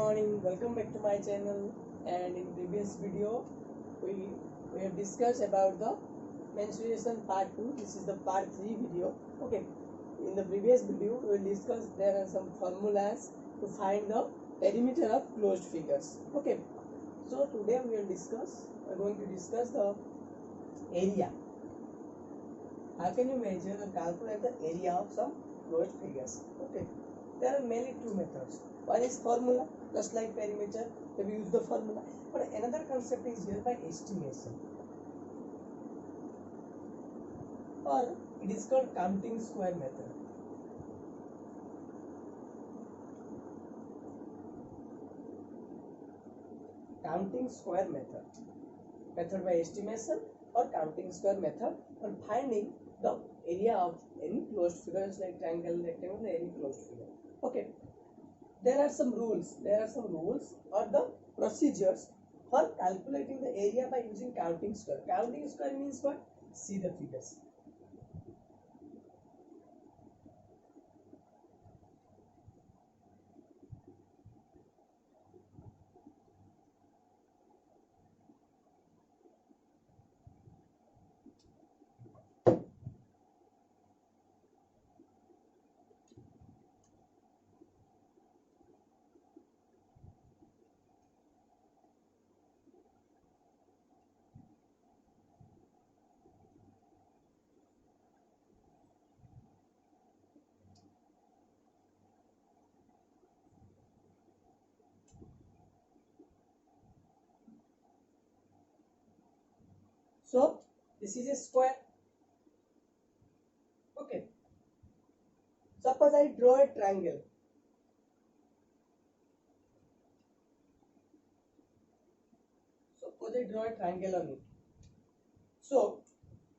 morning, welcome back to my channel. And in previous video we have discussed about the mensuration part 2. This is the part 3 video. Okay, in the previous video we discussed there are some formulas to find the perimeter of closed figures. Okay, so today we are going to discuss the area. How can you measure or calculate the area of some closed figures? Okay, there are mainly two methods. One is formula, just like perimeter, we use the formula. But another concept is here by estimation, or it is called counting square method. Counting square method by estimation or counting square method for finding the area of any closed figures like triangle, rectangle, any closed figure. Okay. There are some rules or the procedures for calculating the area by using counting square. Counting square means what? See the figures. So this is a square. Okay. Suppose I draw a triangle. Suppose I draw a triangle on it. So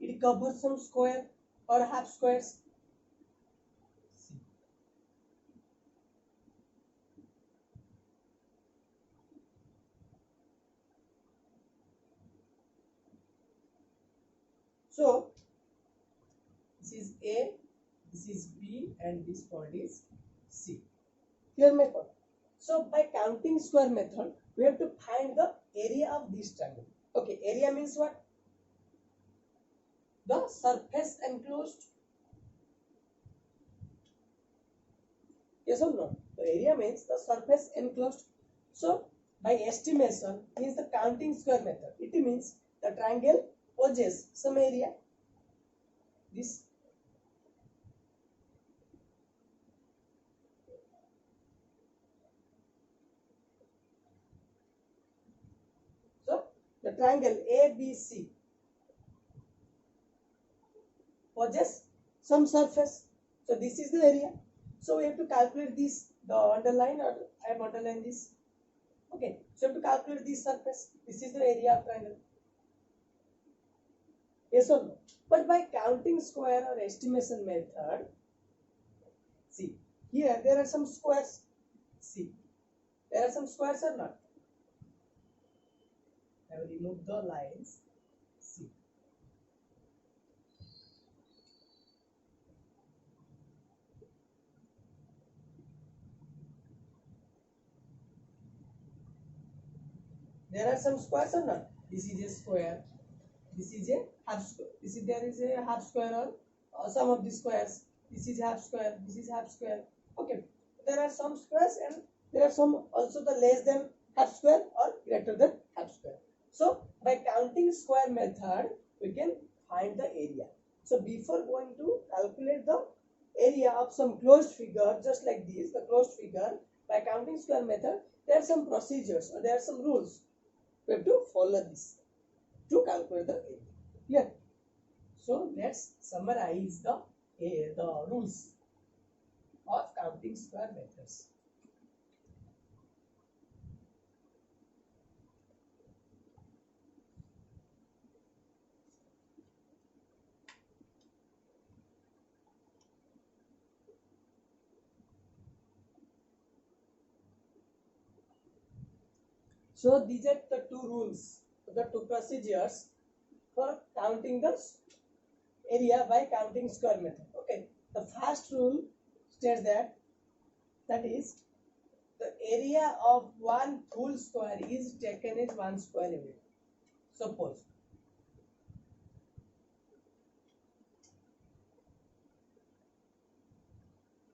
it covers some square or half squares. So this is A, this is B, and this point is C. Clear my point? So by counting square method, we have to find the area of this triangle. Okay, area means what? The surface enclosed. Yes or no? The area means the surface enclosed. So by estimation means the counting square method. It means the triangle possesses some area. This so the triangle ABC possesses some surface. So this is the area. So we have to calculate this, the underline, or I have underlined this. Okay, so we have to calculate this surface. This is the area of triangle. Yes or no? But by counting square or estimation method, see, here there are some squares. See, there are some squares or not? I will remove the lines. See. There are some squares or not? This is a square. This is a half square. There is a half square or some of the squares. This is half square. This is half square. Okay. There are some squares and there are some also the less than half square or greater than half square. So by counting square method, we can find the area. So before going to calculate the area of some closed figure, just like this, the closed figure, by counting square method, there are some procedures or there are some rules. We have to follow this to calculate the area. Yeah. So let's summarize the rules of counting square methods. So these are the two rules, the two procedures for counting the area by counting square method. Okay, the first rule states that is the area of one full square is taken as 1 square unit. Suppose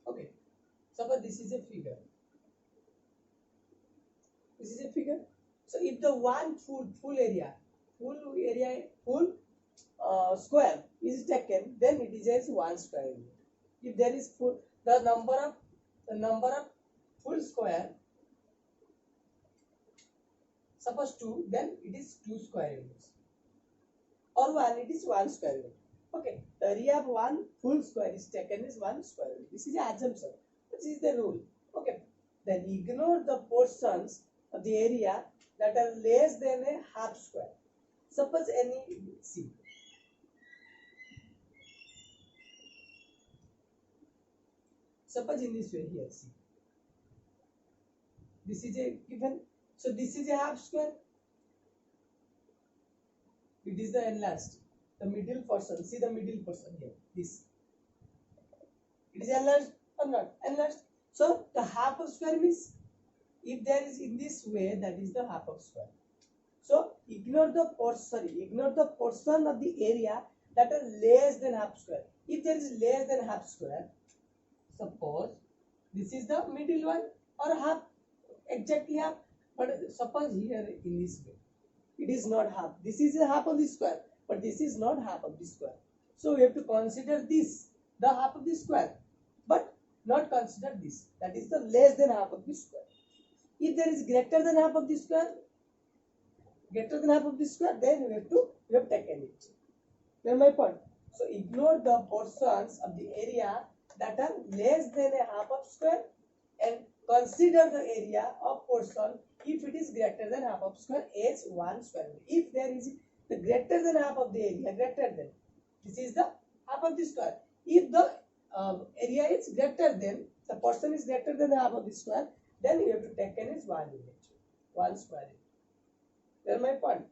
okay, suppose this is a figure. This is a figure. So if the one full area, full square is taken, then it is as 1 square unit. If there is full, the number of full square, suppose 2, then it is 2 square units. Or 1, it is 1 square unit. Okay, the area of one full square is taken as 1 square unit. This is the assumption. This is the rule. Okay, then ignore the portions of the area that are less than a half square. Suppose any, see, suppose in this way here, see, this is a given, so this is a half square, it is the enlarged, the middle portion, see the middle portion here, this, it is enlarged or not enlarged. So the half of square means, if there is in this way, that is the half of square. So ignore the portion of the area that are less than half square. If there is less than half square, suppose this is the middle one or half, exactly half, but suppose here in this way, it is not half. This is a half of the square, but this is not half of the square. So we have to consider this, the half of the square, but not consider this, that is the less than half of the square. If there is greater than half of the square, then we have taken it. Then my point. So ignore the portions of the area that are less than a half of square and consider the area of portion if it is greater than half of square as 1 square. If there is the greater than half of the area, greater than, this is the half of the square. If the area is greater than, the portion is greater than half of the square, then you have to take as 1 unit, 1 square unit. That's my point.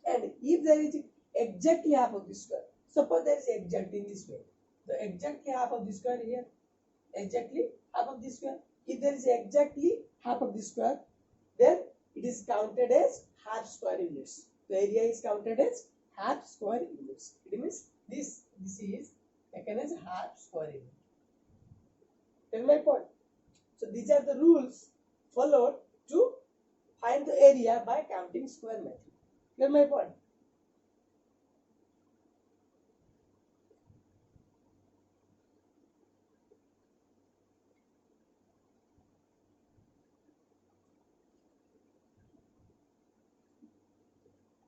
And if there is exactly half of the square, suppose there is exact in this way, the exactly half of the square here, exactly half of the square. If there is exactly half of the square, then it is counted as half square units. The area is counted as half square units. It means this is taken as half square unit. That's my point. So these are the rules followed to find the area by counting square method. Get my point?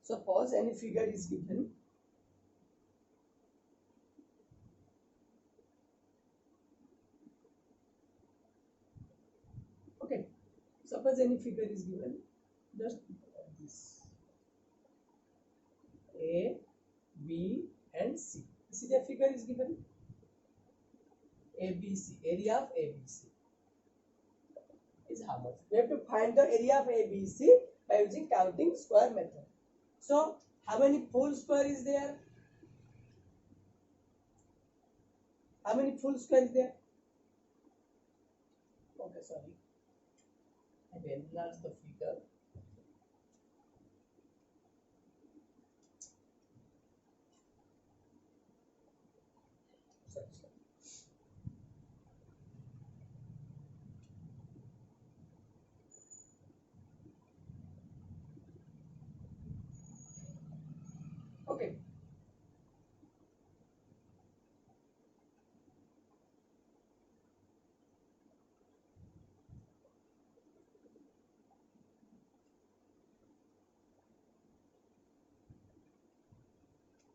Suppose any figure is given. Okay. Suppose any figure is given. Just this. A, B, and C. See the figure is given. ABC, area of ABC is how much? We have to find the area of ABC by using counting square method. So, how many full square is there? How many full square is there? Okay, sorry. I have enlarged the figure. Sorry. Okay.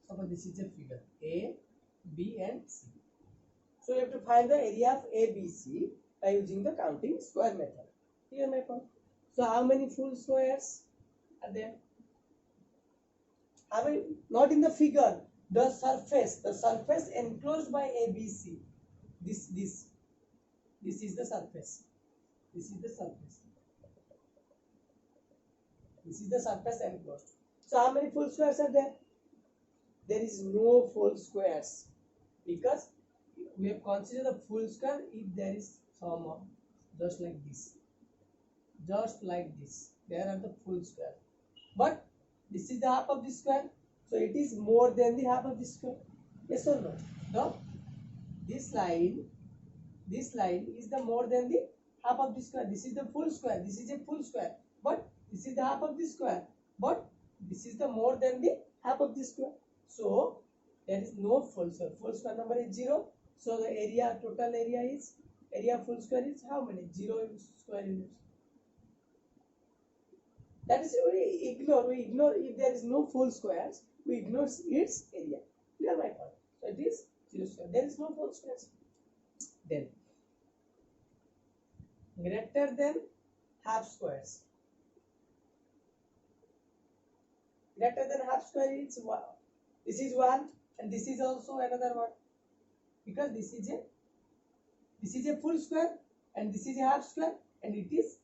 Suppose this is a figure A, B, and C. So we have to find the area of ABC by using the counting square method. Here my point. So how many full squares are there? How many? Not in the figure. The surface enclosed by ABC. This is the surface. This is the surface. This is the surface enclosed. So how many full squares are there? There is no full squares because we have considered the full square if there is some of just like this. just like this. There are the full square. But this is the half of the square. So it is more than the half of the square. Yes or no? No? This line is the more than the half of the square. This is the full square. This is a full square. But this is the half of the square. But this is the more than the half of the square. So there is no full square. Full square number is 0. So the area, total area full square is how many? 0 square units. That is, we ignore if there is no full squares, we ignore its area. Clear my point? So it is 0 square. There is no full squares. Then greater than half squares. Greater than half square is 1. This is 1 and this is also another 1. Because this is a full square and this is a half square and it is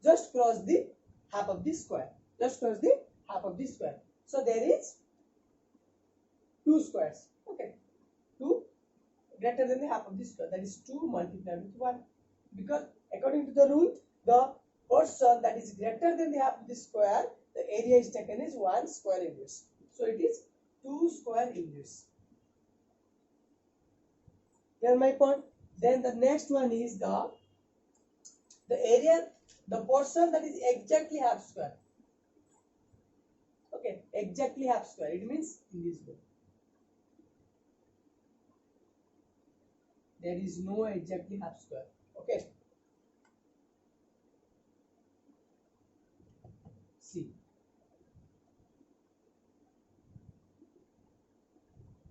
just cross the half of the square. Just cross the half of the square. So there is 2 squares. Okay. 2 greater than the half of the square. That is 2 multiplied with 1. Because according to the rule, the portion that is greater than the half of the square, the area is taken as 1 square units. So it is 2 square units. Clear my point? Then the next one is the area, the portion that is exactly half square. Okay, exactly half square. It means in this way. There is no exactly half square. Okay. See.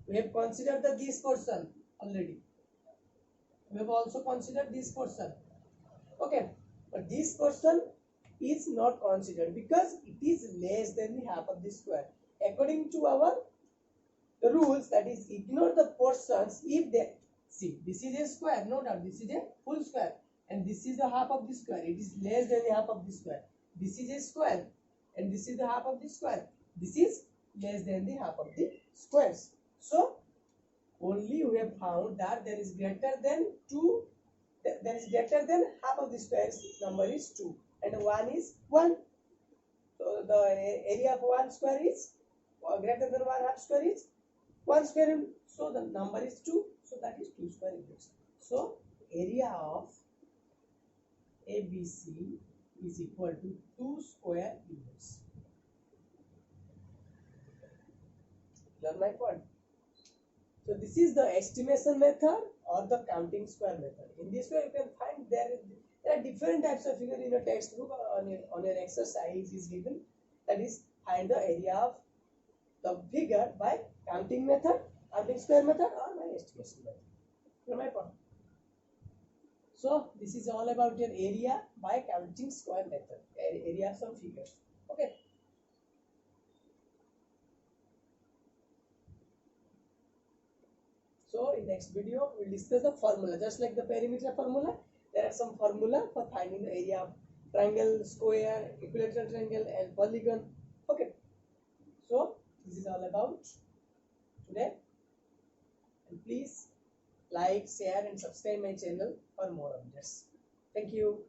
We have considered this portion already. We have also considered this portion. Okay. But this portion is not considered because it is less than the half of the square. According to the rules, that is, ignore the portions if they see. This is a square, no doubt. This is a full square, and this is the half of the square. It is less than the half of the square. This is a square, and this is the half of the square. This is less than the half of the squares. So only we have found that there is greater than 2. There is greater than half of the squares number is 2 and 1 is 1. So the area of 1 square is greater than 1 half square is 1 square unit. So the number is 2. So that is 2 square units. So area of ABC is equal to 2 square units. Learn my point. So this is the estimation method or the counting square method. In this way, you can find there are different types of figure in a textbook or on an exercise is given. That is, find the area of the figure by counting method, counting square method, or by estimation method. Clear my point? So this is all about your area by counting square method. Area of some figures. Okay. So in next video, we'll discuss the formula. Just like the perimeter formula, there are some formula for finding the area of triangle, square, equilateral triangle, and polygon. Okay. So this is all about today. And please like, share, and subscribe my channel for more updates. Thank you.